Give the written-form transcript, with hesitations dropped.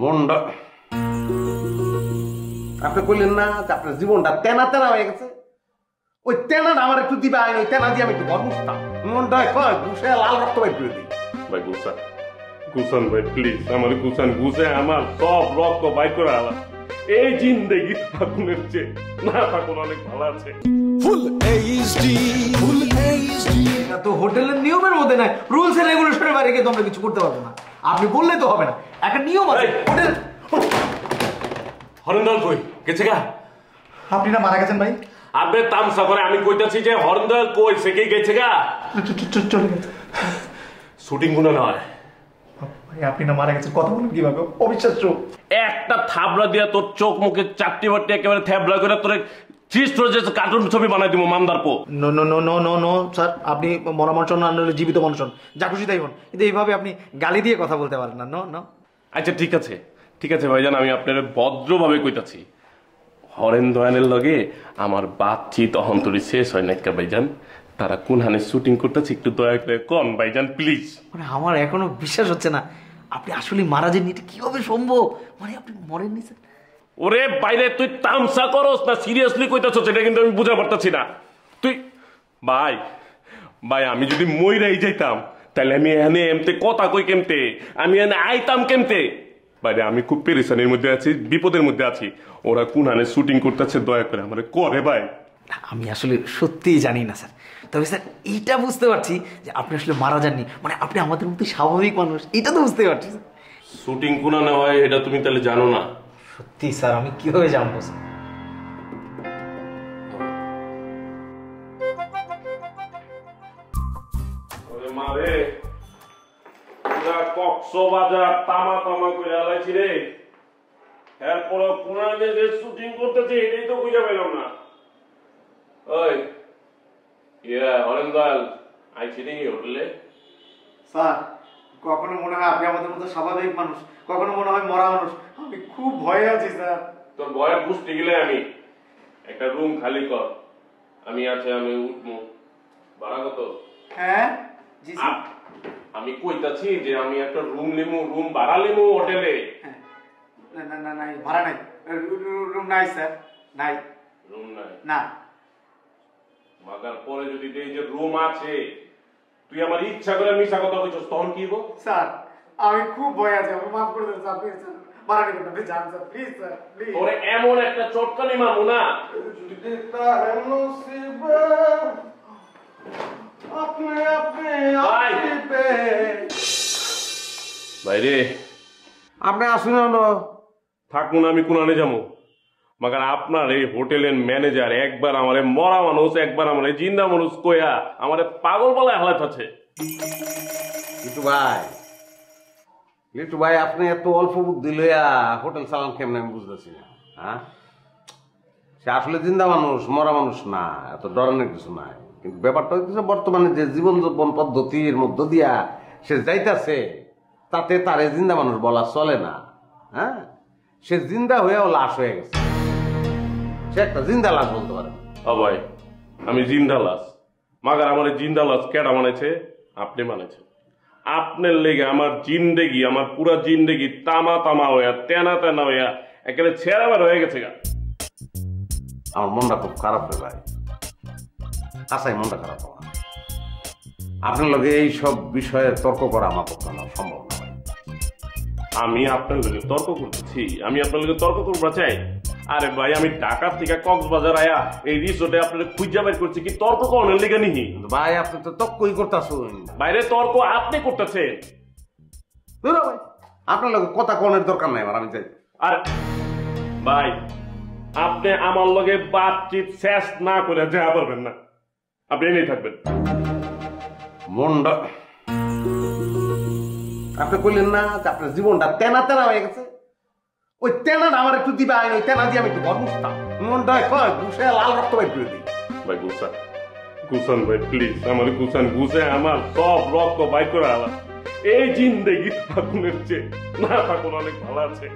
মনটা আপনি কইলেন না যে আপনার জীবনটা তেনা তেনা হয়ে গেছে, ওই তেনাটা আমার একটু দিবে আইন, ওই তেনা দিয়ে আমি একটু ঘর মুছতাম, মনটা কয় ঘুষে লাল রক্ত বাইর করে দিই। ভাই গুছান গুছান ভাই প্লিজ, আমার গুছান, গুছে আমার সব রক্ত বাইর করে আলাদা। এই জিন্দেগি থাকুনের চেয়ে না থাকুন অনেক ভালো আছে। Full HD, full HD. এটা তো হোটেলের নিয়মের মধ্যে নাই, রুলস এন্ড রেগুলেশনের বাইরে গিয়ে তোমরা কিছু করতে পারবে না। আপনি বললে তো হবে না, একটা নিয়ম আছে হোটেল। হরেন্দ্র কই গেছে গা? আপনি না মারা গেছেন ভাই? আপনি তামসা করে আমি কইতাছি যে হরেন্দ্র কই, সে কি গেছে গা? চলে গেছে। শুটিং গুলো নয় ভাই, আপনি না মারা গেছেন, কথা বলেন কিভাবে? অবিশ্বাস্য। একটা থাবড়া দিয়া তোর চোখ মুখে চারটি বাটি একেবারে থাবড়া করে তোর কার্টুন ছবি বানাই দিব মামদার পো। No no no no no no sir, আপনি মরা মানুষ না, জীবিত মানুষ, যা খুশি তাই হন, কিন্তু এইভাবে আপনি গালি দিয়ে কথা বলতে পারেন না। No no. আচ্ছা ঠিক আছে ঠিক আছে ভাইজান, আমি আপনার ভদ্রভাবে কইতাছি, হরেন দয়ানের লগে আমার বাতচিত অহন্তরি শেষ হয় না ভাইজান। তারা কোন হানে শুটিং করতেছে একটু দয়া করে কোন ভাইজান প্লিজ। মানে আমার এখনো বিশ্বাস হচ্ছে না আপনি আসলে মারা যাননি, এটা কিভাবে সম্ভব? মানে আপনি মরেননি স্যার? ওরে বাইরে তুই তামসা করস না সিরিয়াসলি কইতাছস, এটা কিন্তু আমি বুঝা পারতাছি না। তুই ভাই ভাই আমি যদি মইরাই যাইতাম তাহলে আমি এখানে এমতে কথা কই কেমতে, আমি এখানে আইতাম কেমতে? বাইরে আমি খুব পেরেশানির মধ্যে আছি, বিপদের মধ্যে আছি। ওরা কোন হানে শুটিং করতেছে দয়া করে আমারে করে ভাই। আমি আসলে সত্যিই জানি না স্যার, তবে স্যার এইটা বুঝতে পারছি যে আপনি আসলে মারা যাননি, মানে আপনি আমাদের মতো স্বাভাবিক মানুষ, এটা তো বুঝতে পারছি। শুটিং কোন না হয় এটা তুমি তাহলে জানো না? সত্যি স্যার, আমি কিভাবে জানবো স্যার? মারে কক্সবাজার তামা তামা করে আলাইছি রে, এরপরে কোনাতে যে শুটিং করতেছে এটাই তো বুঝা পেলাম না। ওই হরেন্দাল আইছি নি হোটেলে? স্যার কখনো মনে হয় আপনি আমাদের মতো স্বাভাবিক মানুষ, কখনো মনে হয় মরা মানুষ। আমি খুব ভয়ে আছি স্যার। তোর ভয়ে বুঝতে গেলে আমি একটা রুম খালি কর, আমি আছে, আমি উঠবো। ভাড়া কত? হ্যাঁ জি স্যার। আমি কইতাছি যে আমি একটা রুম নিমু, রুম ভাড়া নিমু হোটেলে। না না না নাই, ভাড়া নাই, রুম নাই স্যার, নাই। রুম নাই না। মাগার পরে যদি এই যে রুম আছে, তুই আমার ইচ্ছা করে মিশা কথা কইছস, তখন কি হইব? স্যার আমি খুব ভয় আছে, আমাকে মাফ করে দেন স্যার, প্লিজ স্যার, ভাড়া নেবেন না, প্লিজ যান স্যার, প্লিজ স্যার, প্লিজ। ওরে এমন একটা চটকানি মারবো না। ভাইরে আপনি আসুন না, থাকুন, আমি কোনানে যাবো। মাগার আপনার এই হোটেলের ম্যানেজার একবার আমারে মরা মানুষ, একবার আমারে জিন্দা মানুষ কইয়া আমারে পাগল বলায় হালাত আছে। লিটু ভাই আপনি এত অল্প বুদ্ধি লইয়া হোটেল চালান কেমন আমি বুঝতেছি না। হ্যাঁ, সে আসলে জিন্দা মানুষ, মরা মানুষ না, এত ডরানোর কিছু নাই। কিন্তু ব্যাপারটা হচ্ছে বর্তমানে যে জীবন যাপন পদ্ধতির মধ্য দিয়া সে যাইতাছে, তাতে তারে জিন্দা মানুষ বলা চলে না। হ্যাঁ, সে জিন্দা হয়েও লাশ হয়ে গেছে, সে একটা জিন্দা লাশ বলতে পারে। ভাই আমি জিন্দা লাশ, মাগার আমার জিন্দা লাশ কেডা মানেছে? আপনি মানেছে। আপনার লেগে আমার জিন্দেগি, আমার পুরা জিন্দেগি তামা তামা হইয়া তেনা তেনা হইয়া একেবারে ছেড়াবার হয়ে গেছে গা। আমার মনটা খুব খারাপ রে ভাই, আসাই মনটা খারাপ আমার। আপনার লগে এই সব বিষয়ে তর্ক করা আমার পক্ষে না, সম্ভব না ভাই। আমি আপনার লগে তর্ক করতেছি? আমি আপনার লগে তর্ক করবো চাই? আরে ভাই আমি ঢাকা থেকে কক্সবাজার আয়া এই রিসোর্টে আপনার খুঁজা বের করছি, কি তর্ক করার লেগে নিহি? ভাই আপনি তো তর্কই করতেছেন। বাইরে তর্ক আপনি করতেছেন। ভাই আপনার লগে কথা কোনের দরকার নাই আমার, আমি চাই। আর ভাই আপনি আমার লগে বাতচিত শেষ না করে যা পারবেন না, আপনি এনেই থাকবেন। মনটা আপনি কইলেন না যে আপনার জীবনটা তেনা তেনা হয়ে গেছে, ওই তেনাটা আমার একটু দিবে আইন, ওই তেনা দিয়ে আমি একটু ঘর মুছতাম, মনটা কয় ঘুষে লাল রক্ত বাইর করে দিই। ভাই গুছান গুছান ভাই প্লিজ, আমার গুছান, গুছে আমার সব রক্ত বাইর করে আলা। এই জিন্দেগি থাকুনের চেয়ে না থাকুন অনেক ভালো আছে।